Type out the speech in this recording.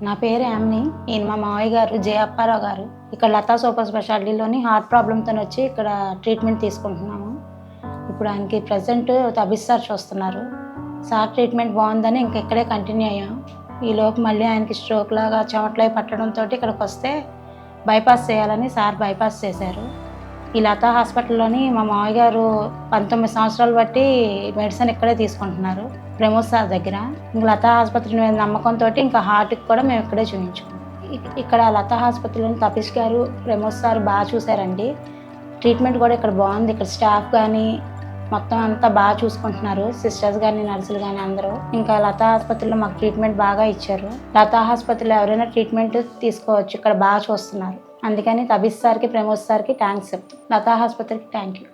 నా పేరు యామిని. ఈయన మా మావయ్య గారు అప్పారావు గారు. ఇక్కడ లతా సూపర్ స్పెషాలిటీలోని హార్ట్ ప్రాబ్లంతో వచ్చి ఇక్కడ ట్రీట్మెంట్ తీసుకుంటున్నాము. ఇప్పుడు ఆయనకి ప్రజెంట్ తబిస్ సార్ చూస్తున్నారు. సార్ ట్రీట్మెంట్ బాగుందని ఇక్కడే కంటిన్యూ అయ్యాం. ఈలోపు మళ్ళీ ఆయనకి స్ట్రోక్ లాగా చెమటలై పట్టడంతో ఇక్కడికి వస్తే బైపాస్ చేయాలని సార్ బైపాస్ చేశారు. ఈ లతా హాస్పిటల్లోని మా మావయ్య గారు 19 సంవత్సరాలు బట్టి మెడిసిన్ ఇక్కడే తీసుకుంటున్నారు, ప్రమోద్ సార్ దగ్గర. ఇంకా లతా ఆసుపత్రి మీద నమ్మకంతో ఇంకా హార్ట్కి కూడా మేము ఇక్కడే చూపించుకున్నాం. ఇక్కడ లతా ఆసుపత్రిలోని తపీష్ గారు, ప్రమోద్ సార్ బాగా చూశారండి. ట్రీట్మెంట్ కూడా ఇక్కడ బాగుంది. ఇక్కడ స్టాఫ్ కానీ మొత్తం అంతా బాగా చూసుకుంటున్నారు, సిస్టర్స్ కానీ నర్సులు కానీ అందరూ. ఇంకా లతా ఆసుపత్రిలో మాకు ట్రీట్మెంట్ బాగా ఇచ్చారు. లతా ఆసుపత్రిలో ఎవరైనా ట్రీట్మెంట్ తీసుకోవచ్చు, ఇక్కడ బాగా చూస్తున్నారు. అందుకని తబీస్ సార్కి, ప్రమోద్ సార్కి థ్యాంక్స్ చెప్తాం. లతా ఆసుపత్రికి థ్యాంక్ యూ.